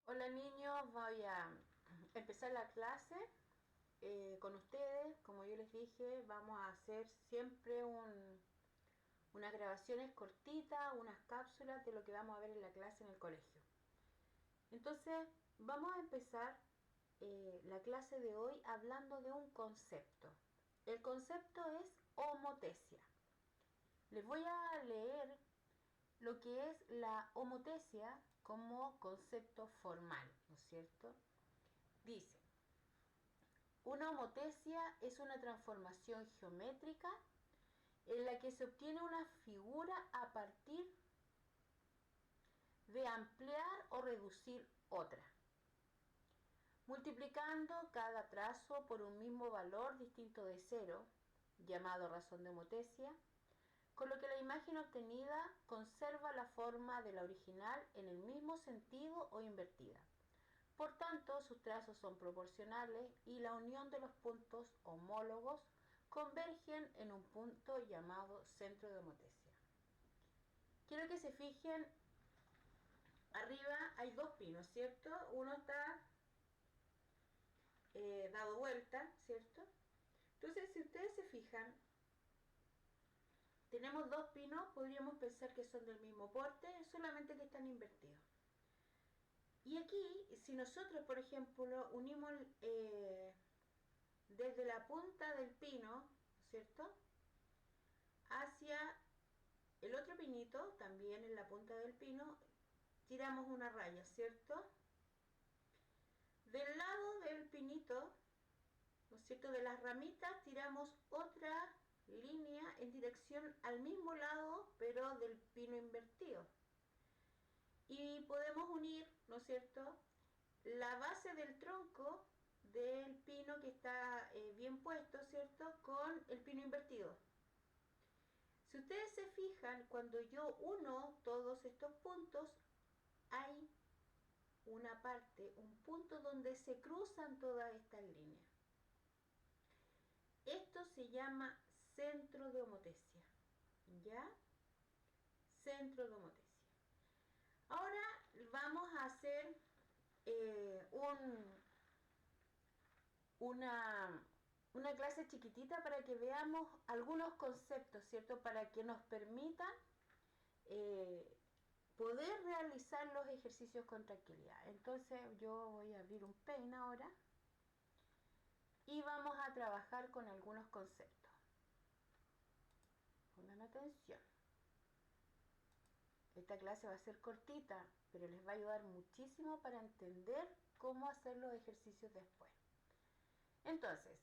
Hola niños, voy a empezar la clase con ustedes. Como yo les dije, vamos a hacer siempre unas grabaciones cortitas, unas cápsulas de lo que vamos a ver en la clase en el colegio. Entonces, vamos a empezar la clase de hoy hablando de un concepto. El concepto es homotesia. Les voy a leer lo que es la homotesia como concepto formal, ¿no es cierto? Dice: una homotesia es una transformación geométrica en la que se obtiene una figura a partir de ampliar o reducir otra, multiplicando cada trazo por un mismo valor distinto de cero, llamado razón de homotesia, con lo que la imagen obtenida conserva la forma de la original en el mismo sentido o invertida. Por tanto, sus trazos son proporcionales y la unión de los puntos homólogos convergen en un punto llamado centro de homotesia. Quiero que se fijen, arriba hay dos pinos, ¿cierto? Uno está dado vuelta, ¿cierto? Entonces, si ustedes se fijan, tenemos dos pinos, podríamos pensar que son del mismo porte, solamente que están invertidos. Y aquí, si nosotros, por ejemplo, unimos desde la punta del pino, ¿cierto?, hacia el otro pinito, también en la punta del pino, tiramos una raya, ¿cierto? Del lado del pinito, ¿no es cierto?, de las ramitas, tiramos otra línea en dirección al mismo lado, pero del pino invertido. Y podemos unir, ¿no es cierto?, la base del tronco del pino que está bien puesto, ¿cierto?, con el pino invertido. Si ustedes se fijan, cuando yo uno todos estos puntos, hay una parte, un punto donde se cruzan todas estas líneas. Esto se llama centro de homotesia. ¿Ya? Centro de homotesia. Ahora vamos a hacer una clase chiquitita para que veamos algunos conceptos, ¿cierto? Para que nos permitan poder realizar los ejercicios con tranquilidad. Entonces yo voy a abrir un Paint ahora y vamos a trabajar con algunos conceptos. Pongan atención. Esta clase va a ser cortita, pero les va a ayudar muchísimo para entender cómo hacer los ejercicios después. Entonces,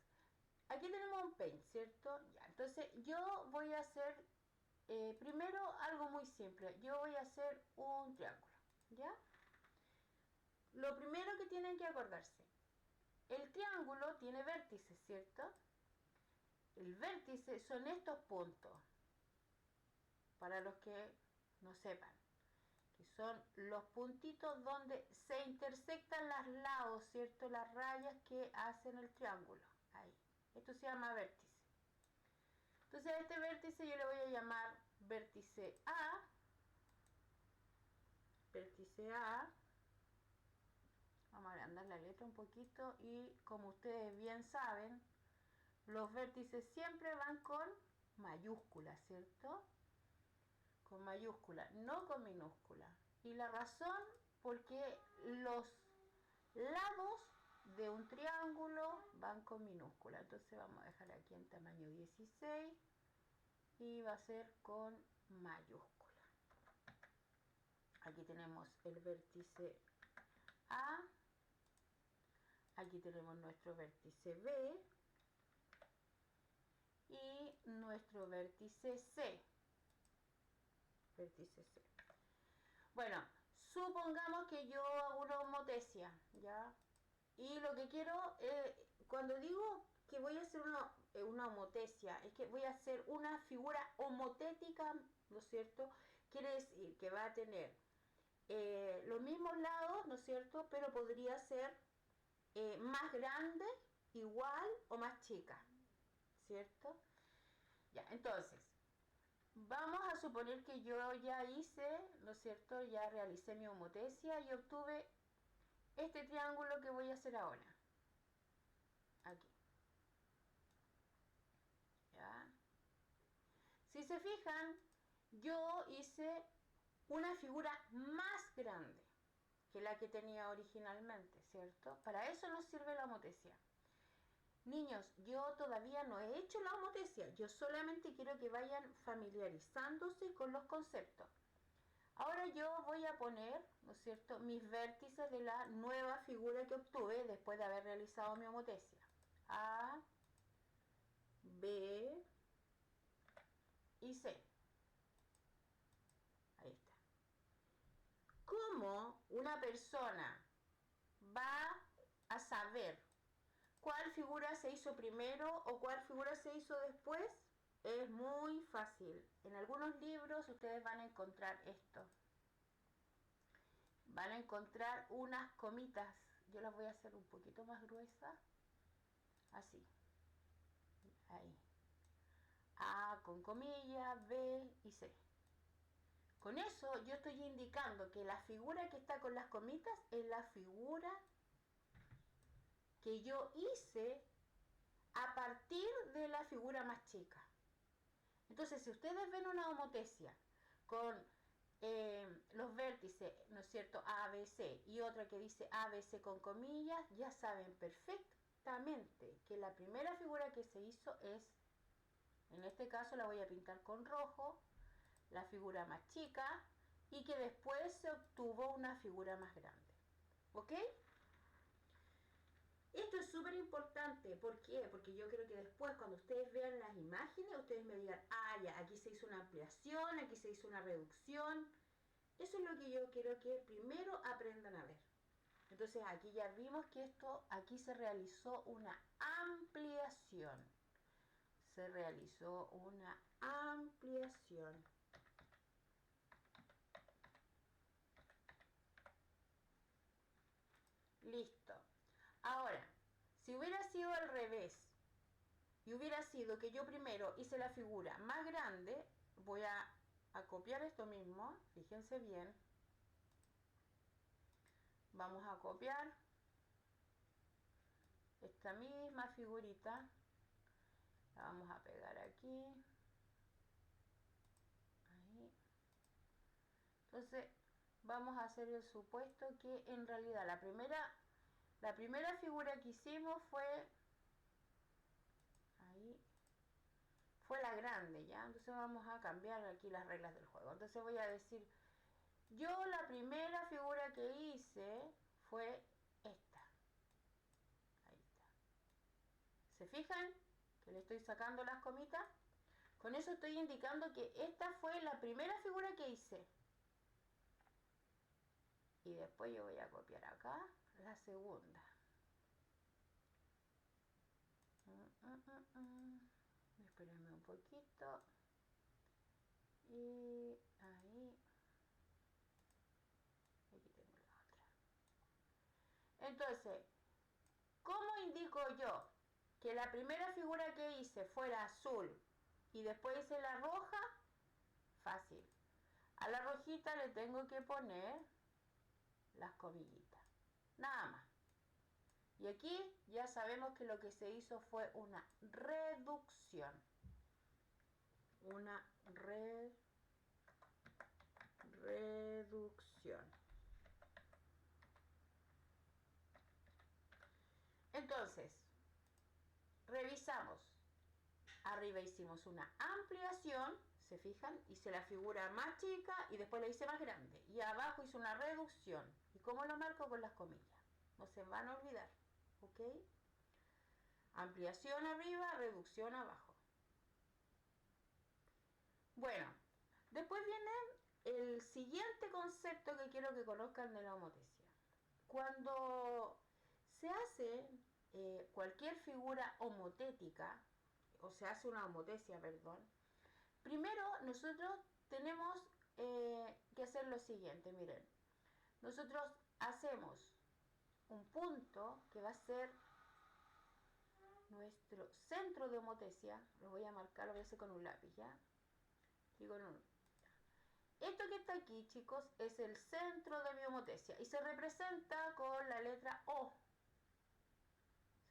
aquí tenemos un Paint, ¿cierto? Ya, entonces yo voy a hacer primero algo muy simple. Yo voy a hacer un triángulo, ¿ya? Lo primero que tienen que acordarse, el triángulo tiene vértices, ¿cierto? El vértice son estos puntos, para los que no sepan, que son los puntitos donde se intersectan los lados, ¿cierto? Las rayas que hacen el triángulo. Ahí. Esto se llama vértice. Entonces a este vértice yo le voy a llamar vértice A. Vértice A. Vamos a agrandar la letra un poquito y como ustedes bien saben, los vértices siempre van con mayúscula, ¿cierto? Con mayúscula, no con minúscula. Y la razón, porque los lados de un triángulo van con minúscula. Entonces vamos a dejar aquí en tamaño 16 y va a ser con mayúscula. Aquí tenemos el vértice A. Aquí tenemos nuestro vértice B y nuestro vértice C. Vértice C. Bueno, supongamos que yo hago una homotesia, ¿ya? Y lo que quiero, cuando digo que voy a hacer una homotesia, es que voy a hacer una figura homotética, ¿no es cierto? Quiere decir que va a tener los mismos lados, ¿no es cierto? Pero podría ser más grande, igual o más chica, ¿cierto? Ya, entonces, vamos a suponer que yo ya hice, ¿no es cierto? Ya realicé mi homotesia y obtuve este triángulo que voy a hacer ahora. Aquí. ¿Ya? Si se fijan, yo hice una figura más grande que la que tenía originalmente, ¿cierto? Para eso nos sirve la homotesia. Niños, yo todavía no he hecho la homotesia, yo solamente quiero que vayan familiarizándose con los conceptos. Ahora yo voy a poner, ¿no es cierto?, mis vértices de la nueva figura que obtuve después de haber realizado mi homotesia. A, B y C. Ahí está. ¿Cómo una persona va a saber cuál figura se hizo primero o cuál figura se hizo después? Es muy fácil. En algunos libros ustedes van a encontrar esto. Van a encontrar unas comitas. Yo las voy a hacer un poquito más gruesas. Así. Ahí. A con comillas, B y C. Con eso yo estoy indicando que la figura que está con las comitas es la figura que yo hice a partir de la figura más chica. Entonces, si ustedes ven una homotesia con los vértices, ¿no es cierto?, A, B, C, y otra que dice A, B, C con comillas, ya saben perfectamente que la primera figura que se hizo es, en este caso la voy a pintar con rojo, la figura más chica, y que después se obtuvo una figura más grande. ¿Ok? Esto es súper importante. ¿Por qué? Porque yo creo que después, cuando ustedes vean las imágenes, ustedes me digan, ah, ya, aquí se hizo una ampliación, aquí se hizo una reducción. Eso es lo que yo quiero que primero aprendan a ver. Entonces aquí ya vimos que aquí se realizó una ampliación. Se realizó una ampliación. Listo. Ahora, si hubiera sido al revés, y hubiera sido que yo primero hice la figura más grande, voy a copiar esto mismo, fíjense bien. Vamos a copiar esta misma figurita, la vamos a pegar aquí. Ahí. Entonces, vamos a hacer el supuesto que en realidad la primera figura que hicimos fue ahí, fue la grande, ¿ya? Entonces vamos a cambiar aquí las reglas del juego. Entonces voy a decir, yo la primera figura que hice fue esta. Ahí está. ¿Se fijan que le estoy sacando las comitas? Con eso estoy indicando que esta fue la primera figura que hice. Y después yo voy a copiar acá la segunda. Espérenme un poquito. Y ahí. Aquí tengo la otra. Entonces, ¿cómo indico yo que la primera figura que hice fuera azul y después hice la roja? Fácil. A la rojita le tengo que poner las comillitas. Nada más. Y aquí ya sabemos que lo que se hizo fue una reducción. Una reducción. Entonces, revisamos. Arriba hicimos una ampliación, ¿se fijan? Hice la figura más chica y después la hice más grande. Y abajo hice una reducción. ¿Y cómo lo marco? Con las comillas. No se van a olvidar. ¿Ok? Ampliación arriba, reducción abajo. Bueno, después viene el siguiente concepto que quiero que conozcan de la homotesia. Cuando se hace cualquier figura homotética, o se hace una homotesia, perdón, primero nosotros tenemos que hacer lo siguiente, miren. Nosotros hacemos un punto que va a ser nuestro centro de homotesia. Lo voy a marcar, lo voy a hacer con un lápiz, ¿ya? Y con un... esto que está aquí, chicos, es el centro de mi homotesia y se representa con la letra O.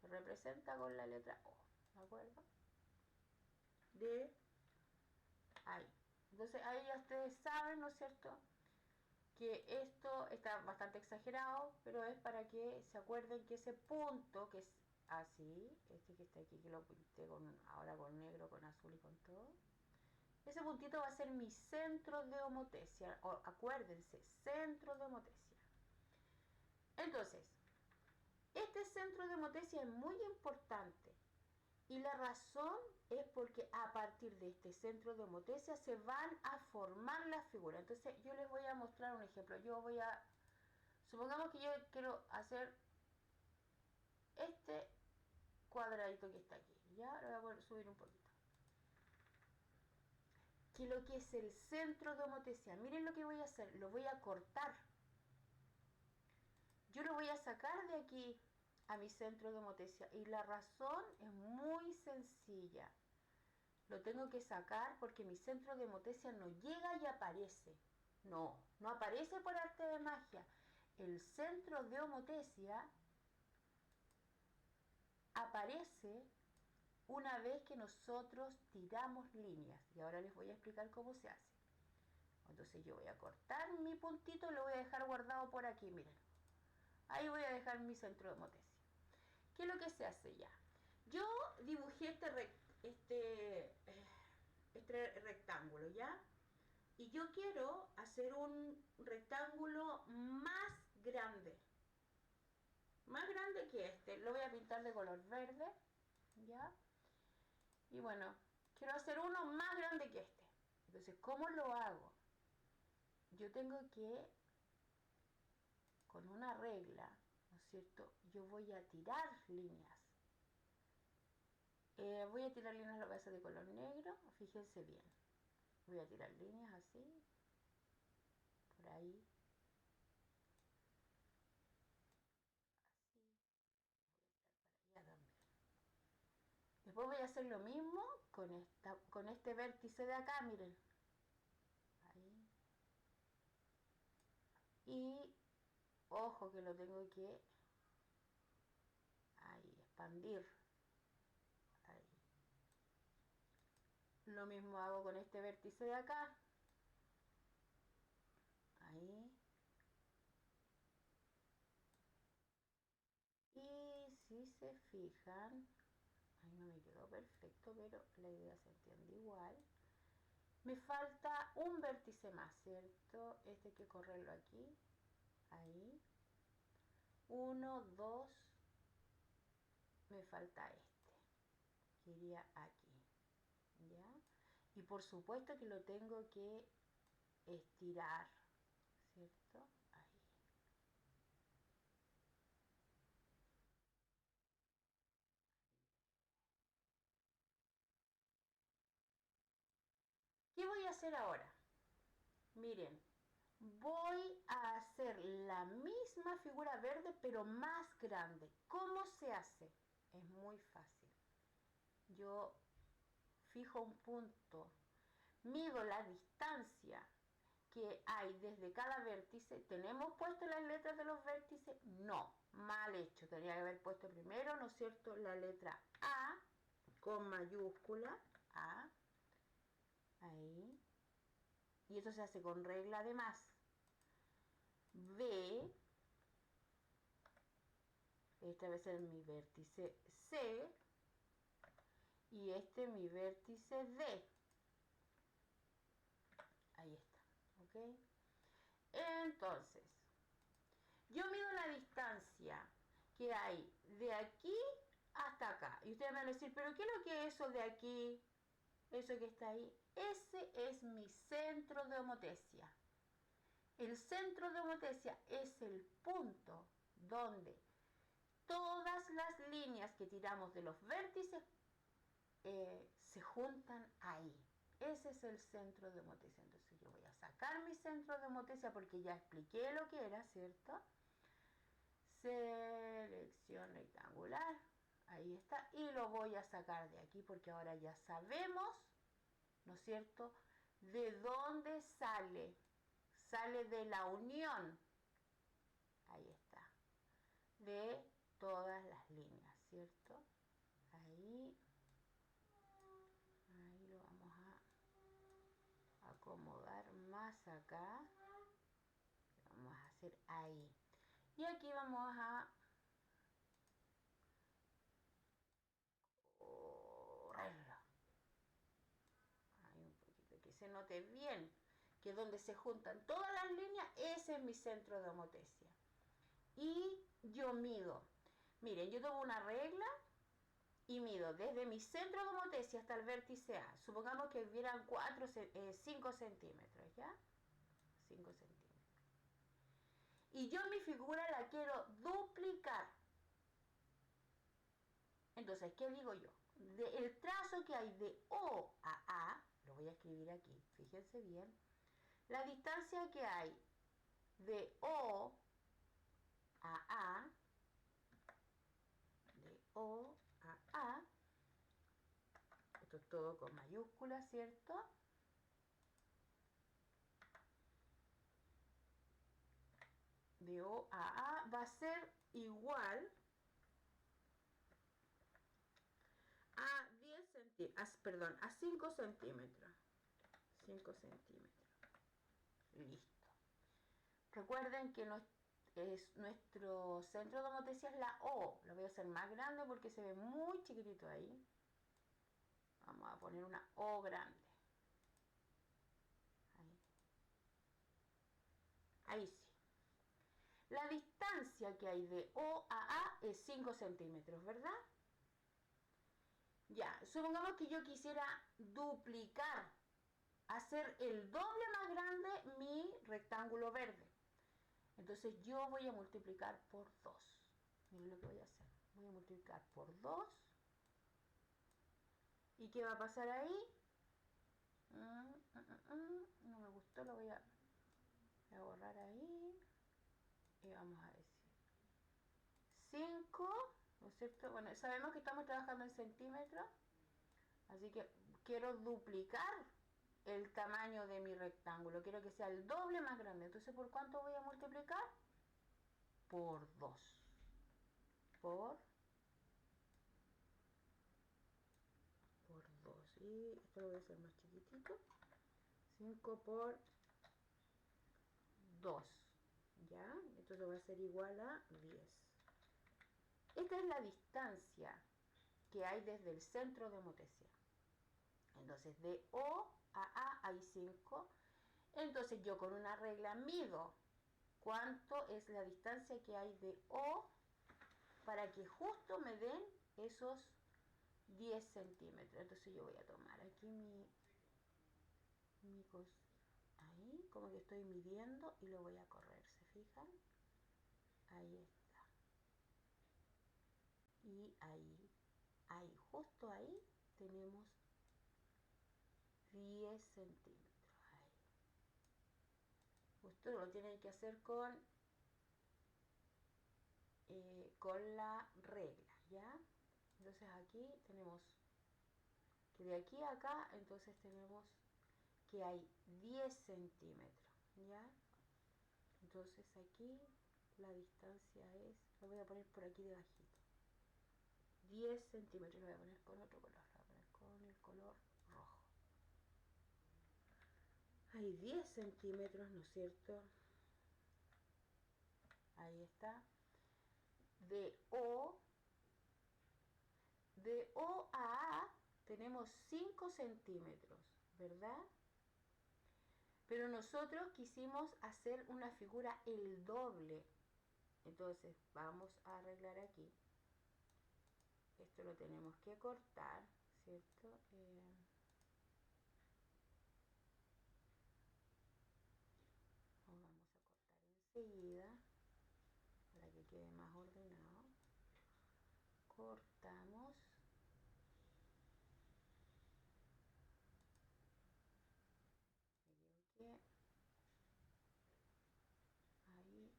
Se representa con la letra O, ¿de acuerdo? De ahí. Entonces ahí ya ustedes saben, ¿no es cierto?, que esto está bastante exagerado, pero es para que se acuerden que ese punto, que es así, este que está aquí, que lo pinté ahora con negro, con azul y con todo, ese puntito va a ser mi centro de homotesia, o acuérdense, centro de homotesia. Entonces, este centro de homotesia es muy importante y la razón es porque a partir de este centro de homotesia se van a formar las figuras. Entonces yo les voy a mostrar un ejemplo. Supongamos que yo quiero hacer este cuadradito que está aquí. Ya lo voy a subir un poquito. Que lo que es el centro de homotesia, miren lo que voy a hacer, lo voy a cortar. Yo lo voy a sacar de aquí a mi centro de homotesia y la razón es muy sencilla. Lo tengo que sacar porque mi centro de homotesia no llega y aparece. No aparece por arte de magia. El centro de homotesia aparece una vez que nosotros tiramos líneas. Y ahora les voy a explicar cómo se hace. Entonces yo voy a cortar mi puntito y lo voy a dejar guardado por aquí, miren. Ahí voy a dejar mi centro de homotesia. ¿Qué es lo que se hace ya? Yo dibujé este rectángulo, ¿ya? Y yo quiero hacer un rectángulo más grande que este. Lo voy a pintar de color verde, ¿ya? Y bueno, quiero hacer uno más grande que este. Entonces, ¿cómo lo hago? Yo tengo que, con una regla, ¿no es cierto?, yo voy a tirar líneas. Voy a tirar líneas, lo voy a hacer de color negro, fíjense bien. Voy a tirar líneas así, por ahí. Después voy a hacer lo mismo con este vértice de acá, miren. Ahí. Y ojo que lo tengo que ahí, expandir. Ahí. Lo mismo hago con este vértice de acá. Ahí. Y si se fijan, ahí no me quedó perfecto, pero la idea se entiende igual. Me falta un vértice más, ¿cierto? Este hay que correrlo aquí. Ahí. 1, 2. Me falta este. Que iría aquí. ¿Ya? Y por supuesto que lo tengo que estirar, ¿cierto? Ahí. ¿Qué voy a hacer ahora? Miren, voy a hacer la misma figura verde pero más grande. ¿Cómo se hace? Es muy fácil. Yo fijo un punto, mido la distancia que hay desde cada vértice. ¿Tenemos puesto las letras de los vértices? No, mal hecho. Tenía que haber puesto primero, ¿no es cierto?, la letra A con mayúscula, A, ahí. Y eso se hace con regla además. B, este va a ser mi vértice C, y este mi vértice D. Ahí está, ¿ok? Entonces, yo mido la distancia que hay de aquí hasta acá. Y ustedes me van a decir, ¿pero qué es lo que es eso de aquí? Eso que está ahí. Ese es mi centro de homotesia. El centro de homotesia es el punto donde todas las líneas que tiramos de los vértices se juntan ahí. Ese es el centro de homotesia. Entonces yo voy a sacar mi centro de homotesia porque ya expliqué lo que era, ¿cierto? Selección rectangular. Ahí está. Y lo voy a sacar de aquí porque ahora ya sabemos, ¿no es cierto?, ¿De dónde sale? Sale de la unión. Ahí está. De todas las líneas, ¿cierto? Ahí lo vamos a acomodar más acá. Vamos a hacer ahí. Y aquí vamos a correrlo. Ahí un poquito, que se note bien, que donde se juntan todas las líneas, ese es mi centro de homotesia. Y yo mido. Miren, yo tomo una regla y mido desde mi centro de homotesia hasta el vértice A. Supongamos que hubieran 5 centímetros, ¿ya? 5 centímetros. Y yo mi figura la quiero duplicar. Entonces, ¿qué digo yo? El trazo que hay de O a A, lo voy a escribir aquí, fíjense bien, la distancia que hay de O a A, de O a A, esto es todo con mayúsculas, ¿cierto? De O a A va a ser igual a 10 centímetros, perdón, a 5 centímetros. 5 centímetros. Listo. Recuerden que nuestro centro de homotesia es la O. Lo voy a hacer más grande porque se ve muy chiquitito ahí. Vamos a poner una O grande. Ahí sí. La distancia que hay de O a A es 5 centímetros, ¿verdad? Ya, supongamos que yo quisiera duplicar, hacer el doble más grande mi rectángulo verde. Entonces yo voy a multiplicar por 2. Miren lo que voy a hacer. Voy a multiplicar por 2. ¿Y qué va a pasar ahí? No me gustó, lo voy a borrar ahí. Y vamos a decir 5, ¿no es cierto? Bueno, sabemos que estamos trabajando en centímetros, así que quiero duplicar el tamaño de mi rectángulo, quiero que sea el doble más grande. Entonces, ¿por cuánto voy a multiplicar? Por 2. Por 2. Y esto lo voy a hacer más chiquitito. 5 por 2. ¿Ya? Entonces va a ser igual a 10. Esta es la distancia que hay desde el centro de homotesia. Entonces, de O a A hay 5. Entonces, yo con una regla mido cuánto es la distancia que hay de O para que justo me den esos 10 centímetros. Entonces, yo voy a tomar aquí mi cosa. Ahí, como que estoy midiendo y lo voy a correr, ¿se fijan? Ahí está. Y ahí, justo ahí tenemos 10 centímetros. Ahí. Ustedes lo tienen que hacer con la regla, ¿ya? Entonces aquí tenemos que de aquí a acá, entonces tenemos que hay 10 centímetros, ¿ya? Entonces aquí la distancia es, lo voy a poner por aquí debajito, 10 centímetros, lo voy a poner con otro color, lo voy a poner con el color rojo. Hay 10 centímetros, ¿no es cierto? Ahí está. De O a A tenemos 5 centímetros, ¿verdad? Pero nosotros quisimos hacer una figura el doble. Entonces vamos a arreglar aquí. Esto lo tenemos que cortar, ¿cierto? Lo vamos a cortar enseguida para que quede más ordenado. Cortamos. Que ahí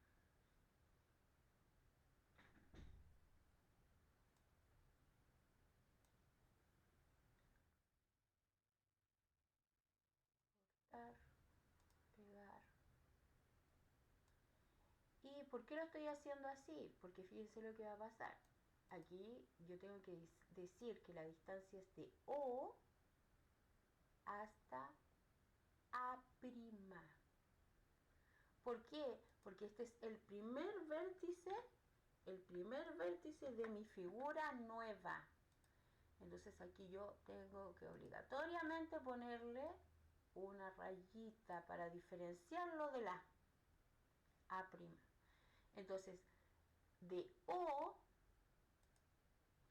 ¿por qué lo estoy haciendo así? Porque fíjense lo que va a pasar. Aquí yo tengo que decir que la distancia es de O hasta A'. ¿Por qué? Porque este es el primer vértice de mi figura nueva. Entonces aquí yo tengo que obligatoriamente ponerle una rayita para diferenciarlo de la A'. Entonces, de O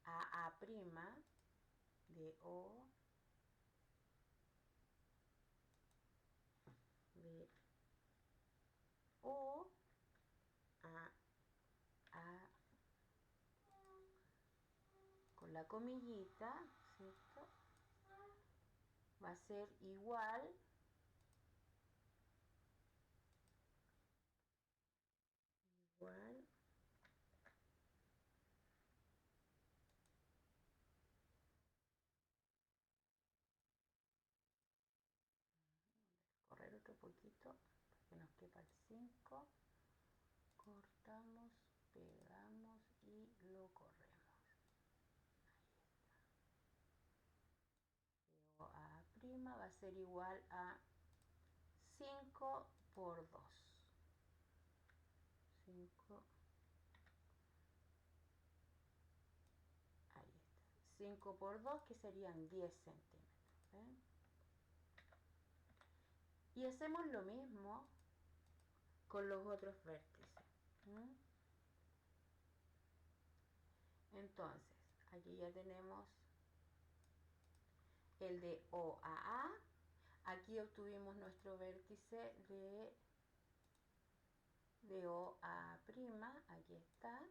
a A', de O, de O a con la comillita, ¿cierto? Va a ser igual correr otro poquito para que nos quepa el 5, cortamos, pegamos y lo corremos. Ahí está. A' va a ser igual a 5 por 2. 5, ahí está. 5 por 2, que serían 10 centímetros. ¿Ven? Y hacemos lo mismo con los otros vértices. Entonces, aquí ya tenemos el de O a A. Aquí obtuvimos nuestro vértice de O a prima, aquí está.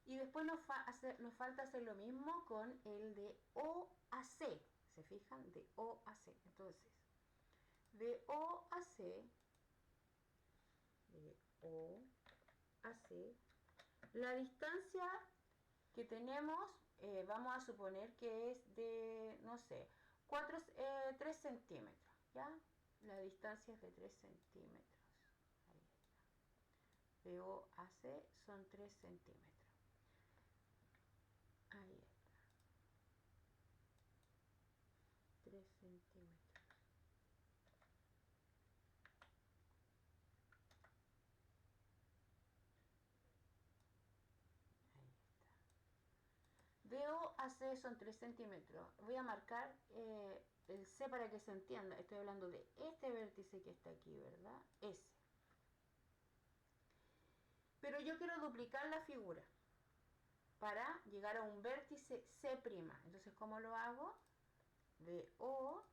Y después nos falta hacer lo mismo con el de O a C. ¿Se fijan? De O a C. Entonces, de O a C, la distancia que tenemos, vamos a suponer que es de, no sé, 3 centímetros, ¿ya? La distancia es de 3 centímetros. Ahí está. De O a C son 3 centímetros. Ahí está. 3 centímetros. Ahí está. De O a C son 3 centímetros. Voy a marcar el C para que se entienda. Estoy hablando de este vértice que está aquí, ¿verdad? Ese. Pero yo quiero duplicar la figura para llegar a un vértice C'. Entonces, ¿cómo lo hago? De O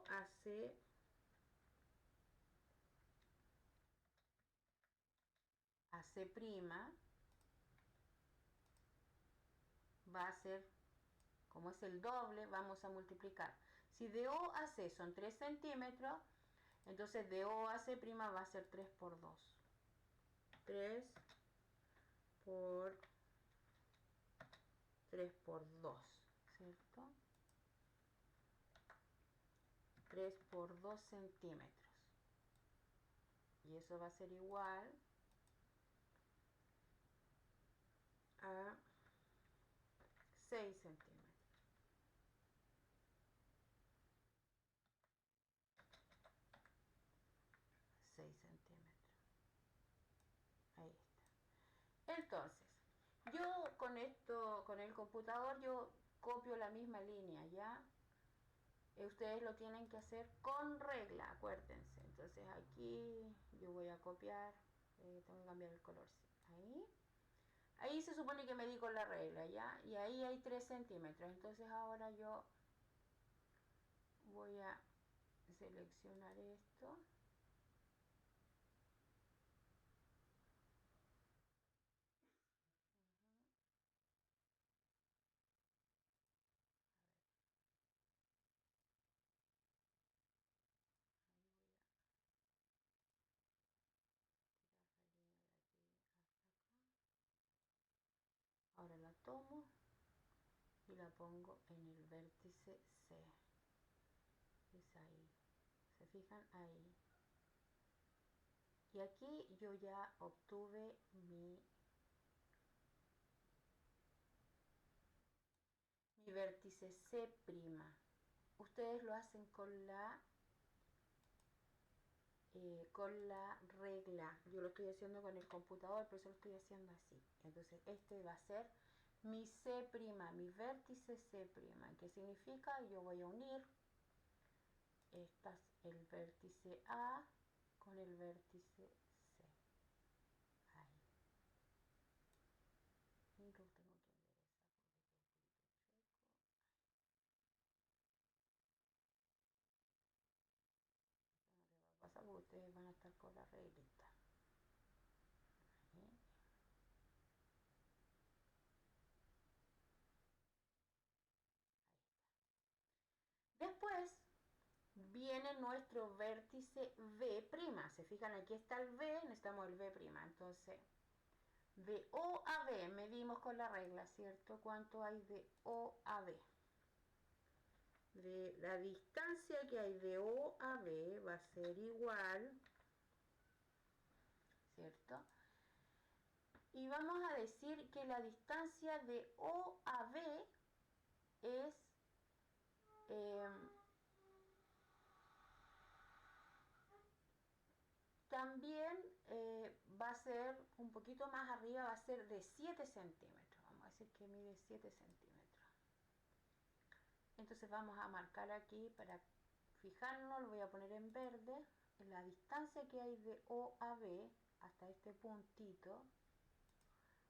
a C va a ser, como es el doble, vamos a multiplicar. Si de O a C son 3 centímetros, entonces de O a C' va a ser 3 por 2. 3 por 3 por 2, ¿cierto? 3 por 2 centímetros. Y eso va a ser igual a 6 centímetros. 6 centímetros. Ahí está. Entonces, yo con esto, con el computador, yo copio la misma línea, ¿ya? Ustedes lo tienen que hacer con regla, acuérdense. Entonces aquí yo voy a copiar, tengo que cambiar el color, sí. Ahí se supone que me di con la regla, ¿ya? Y ahí hay 3 centímetros. Entonces ahora yo voy a seleccionar esto. Ahora la tomo y la pongo en el vértice C. Es ahí. ¿Se fijan? Ahí. Y Y aquí yo ya obtuve mi vértice C'. Ustedes lo hacen con la regla. Yo lo estoy haciendo con el computador, por eso lo estoy haciendo así. Entonces este va a ser mi C', mi vértice C'. ¿Qué significa? Yo voy a unir el vértice A con el vértice C. Ahí. Y lo tengo que enderezar porque está un poquito chueco. Eso no le va a pasar porque ustedes van a estar con la reglita. Ahí. Después viene nuestro vértice V'. Se fijan, aquí está el V, necesitamos el V'. Entonces, de O a B, medimos con la regla, ¿cierto? ¿Cuánto hay de O a B? De la distancia que hay de O a B va a ser igual, ¿cierto? Y vamos a decir que la distancia de O a B es también va a ser un poquito más arriba, va a ser de 7 centímetros. Vamos a decir que mide 7 centímetros. Entonces vamos a marcar aquí para fijarnos, lo voy a poner en verde. La distancia que hay de O a B hasta este puntito,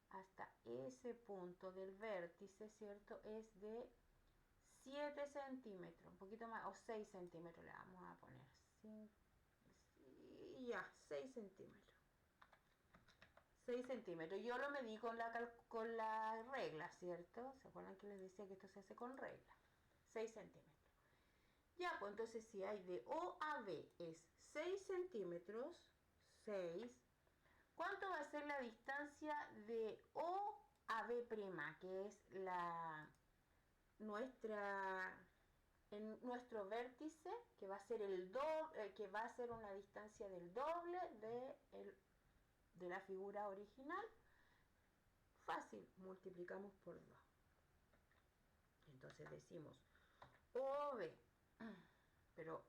hasta ese punto del vértice, ¿cierto? Es de 7 centímetros, un poquito más, o 6 centímetros le vamos a poner. Ya, 6 centímetros. 6 centímetros. Yo lo medí con la regla, ¿cierto? ¿Se acuerdan que les decía que esto se hace con regla? 6 centímetros. Ya, pues entonces si hay de O a B es 6 centímetros, 6. ¿Cuánto va a ser la distancia de O a B', que es nuestro vértice, que va a ser que va a ser una distancia del doble de la figura original? Fácil, multiplicamos por 2. Entonces decimos OB, pero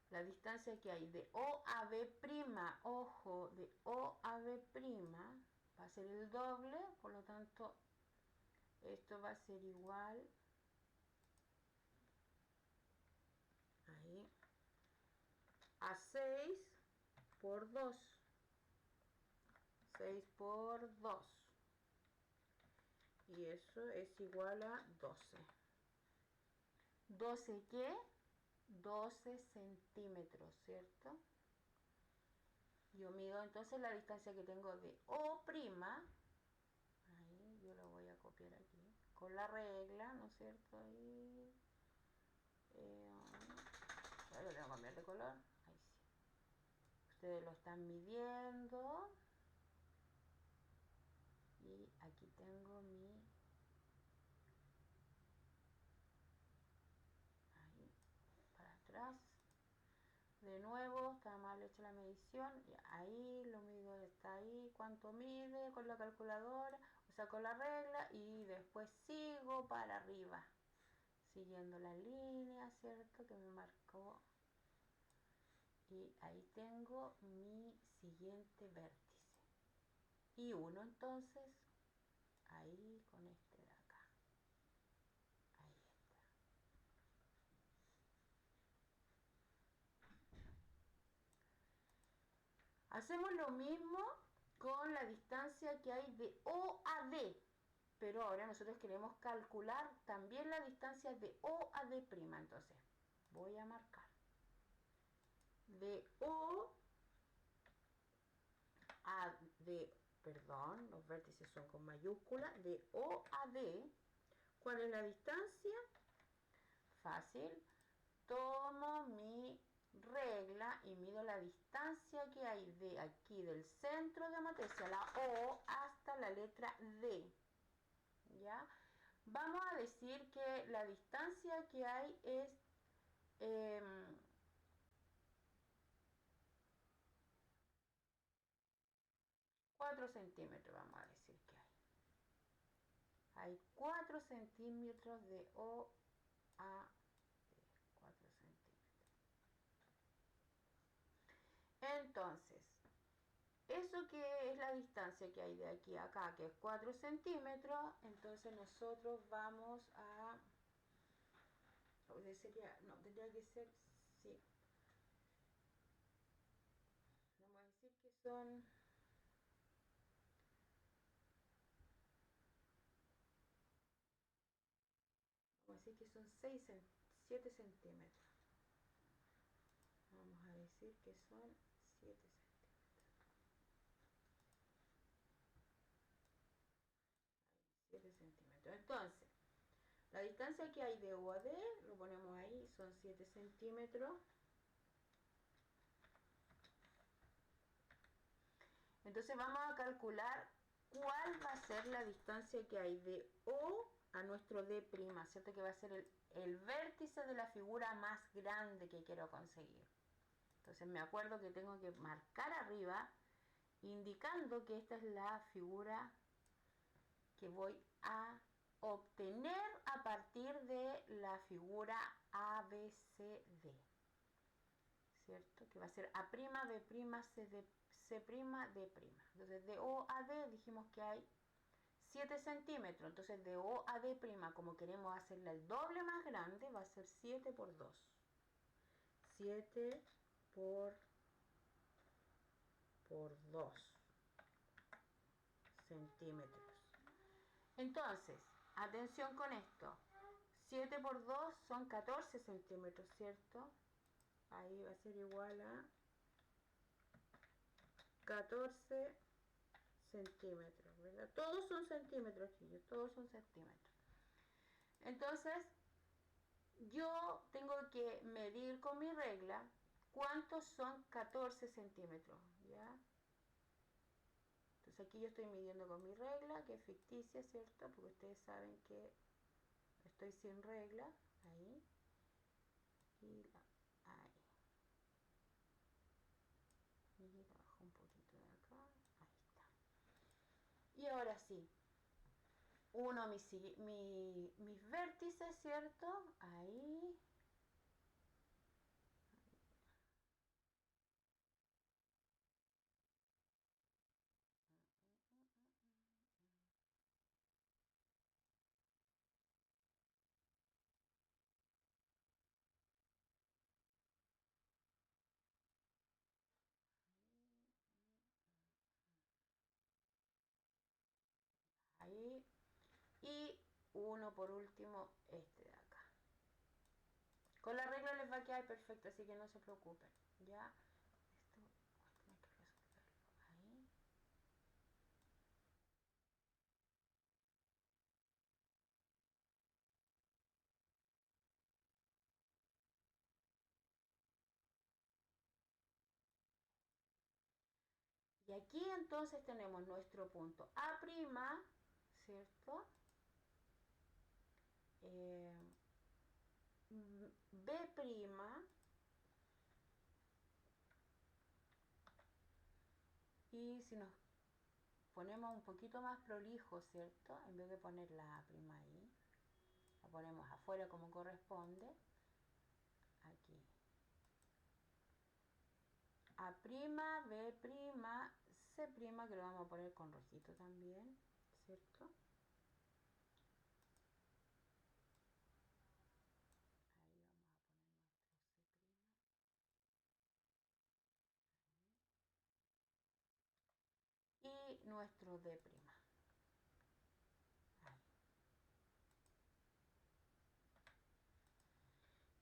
la distancia que hay de O a B', ojo, de O a B' va a ser el doble, por lo tanto esto va a ser igual ahí a 6 por 2. 6 por 2. Y eso es igual a 12. ¿12 qué? 12 centímetros, ¿cierto? Yo mido entonces la distancia que tengo de O'. Ahí yo lo voy a copiar aquí. Con la regla, ¿no es cierto? Ahí. Lo tengo que cambiar de color. Ahí sí. Ustedes lo están midiendo. Y aquí tengo mi... Ahí, para atrás. De nuevo, está mal hecha la medición. Y ahí lo mido, está ahí. ¿Cuánto mide? Con la calculadora, o sea, con la regla. Y después sigo para arriba, siguiendo la línea, ¿cierto? Que me marcó. Y ahí tengo mi siguiente vértice. Y uno entonces, ahí con este de acá. Ahí está. Hacemos lo mismo con la distancia que hay de O a D, pero ahora nosotros queremos calcular también la distancia de O a D'. Entonces voy a marcar de O a D, perdón, los vértices son con mayúscula, de O a D. ¿Cuál es la distancia? Fácil, tomo mi regla y mido la distancia que hay de aquí del centro de matriz, la O, hasta la letra D. ¿Ya? Vamos a decir que la distancia que hay es 4 centímetros, vamos a decir que hay. Hay 4 centímetros de OAD. 4 centímetros. Entonces, eso que es la distancia que hay de aquí a acá, que es 4 centímetros, entonces nosotros vamos a... Sería, no, tendría que ser, sí. Vamos a decir que son... Vamos a decir que son 7 centímetros. Vamos a decir que son 7 centímetros. Entonces, la distancia que hay de O a D, lo ponemos ahí, son 7 centímetros. Entonces vamos a calcular cuál va a ser la distancia que hay de O a nuestro D', ¿cierto? Que va a ser el vértice de la figura más grande que quiero conseguir. Entonces me acuerdo que tengo que marcar arriba, indicando que esta es la figura que voy a obtener a partir de la figura ABCD, ¿cierto? Que va a ser A', B', C', D'. Entonces de O a D dijimos que hay 7 centímetros. Entonces de O a D', como queremos hacerla el doble más grande, va a ser 7 por 2. 7 por 2 centímetros. Entonces, atención con esto. 7 por 2 son 14 centímetros, ¿cierto? Ahí va a ser igual a 14 centímetros, ¿verdad? Todos son centímetros, chicos, todos son centímetros. Entonces, yo tengo que medir con mi regla cuántos son 14 centímetros, ¿ya? Entonces aquí yo estoy midiendo con mi regla, que es ficticia, ¿cierto? Porque ustedes saben que estoy sin regla, ahí, y ahí. Y bajo un poquito de acá, ahí está. Y ahora sí, uno mis vértices, ¿cierto? Ahí. Ahí. Y uno por último, este de acá. Con la regla les va a quedar perfecto, así que no se preocupen. Ya, esto voy a tener que resolverlo ahí. Y aquí entonces tenemos nuestro punto A', ¿cierto? B', y si nos ponemos un poquito más prolijo, ¿cierto? En vez de poner la A' ahí, la ponemos afuera como corresponde, aquí. A', B', C', que lo vamos a poner con rojito también, ¿cierto? Ahí vamos a poner nuestro C'. Y nuestro D'. Ahí.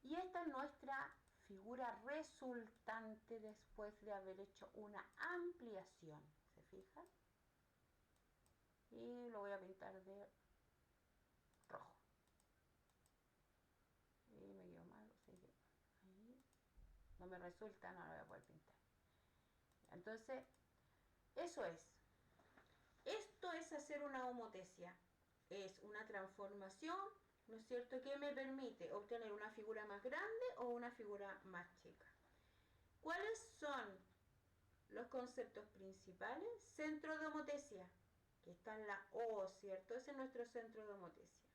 Y esta es nuestra figura resultante después de haber hecho una ampliación, ¿se fijan? Y lo voy a pintar de rojo. Y me quedo mal, así que ahí no me resulta, no lo voy a poder pintar. Entonces, eso es. Esto es hacer una homotesia. Es una transformación, ¿no es cierto?, que me permite obtener una figura más grande o una figura más chica. ¿Cuáles son los conceptos principales. Centro de homotesia, que está en la O, ¿cierto? Ese es nuestro centro de homotesia.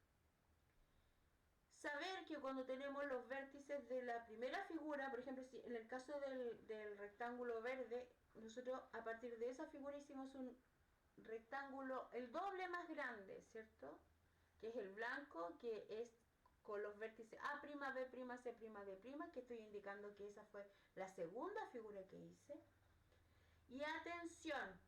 Saber que cuando tenemos los vértices de la primera figura, por ejemplo, si en el caso del rectángulo verde, nosotros a partir de esa figura hicimos un rectángulo el doble más grande, ¿cierto? Que es el blanco, que es con los vértices A', B', C', D', que estoy indicando que esa fue la segunda figura que hice. Y atención,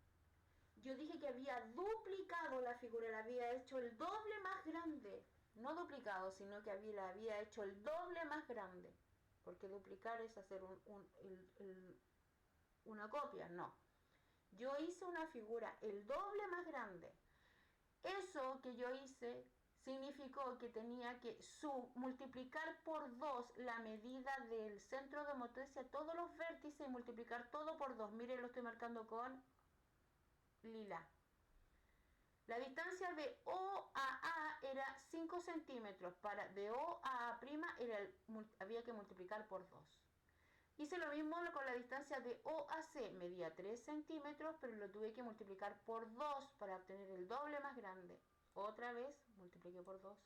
yo dije que había duplicado la figura, la había hecho el doble más grande. No duplicado, sino que la había hecho el doble más grande. Porque duplicar es hacer una copia, no. Yo hice una figura el doble más grande. Eso que yo hice significó que tenía que multiplicar por 2 la medida del centro de homotesia, todos los vértices, y multiplicar todo por 2. Miren, lo estoy marcando con lila. La distancia de O a A era 5 centímetros. De O a A' había que multiplicar por 2. Hice lo mismo con la distancia de O a C. Medía 3 centímetros, pero lo tuve que multiplicar por 2 para obtener el doble más grande. Otra vez multipliqué por 2.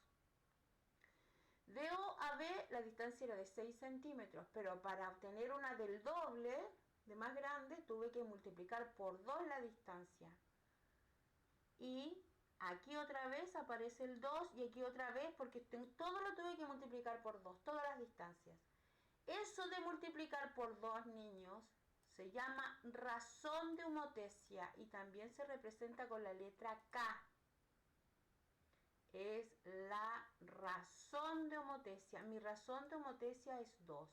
De O a B la distancia era de 6 centímetros, pero para obtener una del doble, de más grande, tuve que multiplicar por 2 la distancia. Y aquí otra vez aparece el 2 y aquí otra vez, porque todo lo tuve que multiplicar por 2, todas las distancias. Eso de multiplicar por 2, niños, se llama razón de homotesia y también se representa con la letra K. Es la razón de homotesia. Mi razón de homotesia es 2.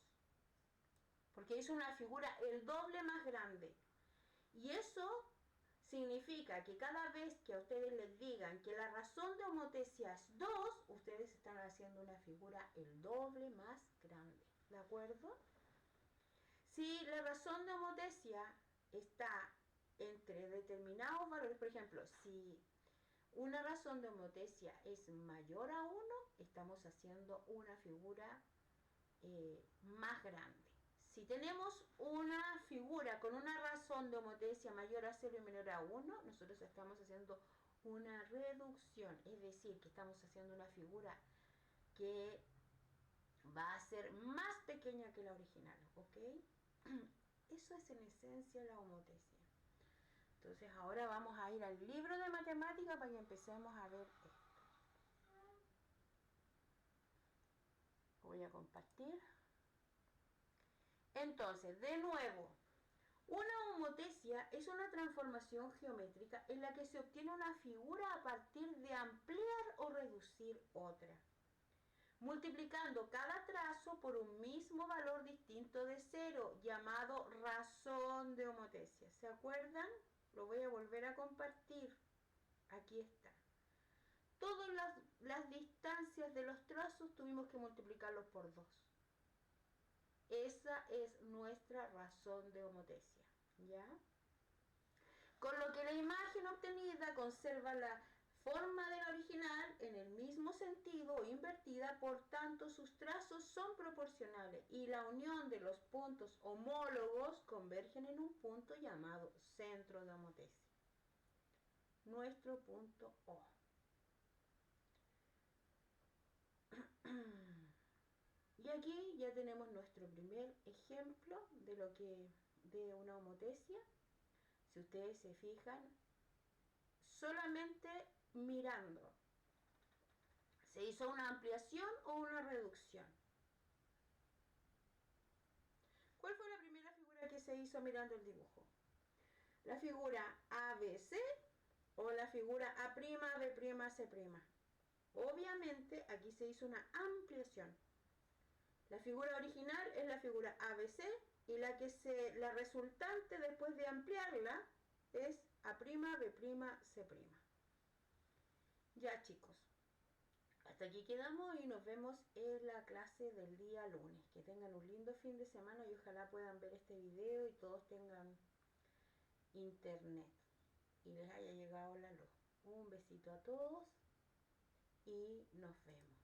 Porque es una figura el doble más grande. Y eso significa que cada vez que a ustedes les digan que la razón de homotesia es 2, ustedes están haciendo una figura el doble más grande. ¿De acuerdo? Si la razón de homotesia está entre determinados valores, por ejemplo, si una razón de homotesia es mayor a 1, estamos haciendo una figura más grande. Si tenemos una figura con una razón de homotesia mayor a 0 y menor a 1, nosotros estamos haciendo una reducción, es decir, que estamos haciendo una figura que va a ser más pequeña que la original, ¿ok? Eso es en esencia la homotesia. Entonces ahora vamos a ir al libro de matemática para que empecemos a ver esto. Voy a compartir. Entonces, de nuevo, una homotesia es una transformación geométrica en la que se obtiene una figura a partir de ampliar o reducir otra, multiplicando cada trazo por un mismo valor distinto de 0, llamado razón de homotesia. ¿Se acuerdan? Lo voy a volver a compartir. Aquí está. Todas las distancias de los trazos tuvimos que multiplicarlos por 2. Esa es nuestra razón de homotesia, ¿ya? Con lo que la imagen obtenida conserva la forma del original en el mismo sentido o invertida, por tanto sus trazos son proporcionales y la unión de los puntos homólogos convergen en un punto llamado centro de homotesia. Nuestro punto O. Y aquí ya tenemos nuestro primer ejemplo de una homotesia. Si ustedes se fijan, solamente mirando, ¿se hizo una ampliación o una reducción? ¿Cuál fue la primera figura que se hizo mirando el dibujo? ¿La figura ABC o la figura A', B', C'? Obviamente aquí se hizo una ampliación. La figura original es la figura ABC y la resultante después de ampliarla es A', B', C'. Ya, chicos, hasta aquí quedamos y nos vemos en la clase del día lunes. Que tengan un lindo fin de semana y ojalá puedan ver este video y todos tengan internet y les haya llegado la luz. Un besito a todos y nos vemos.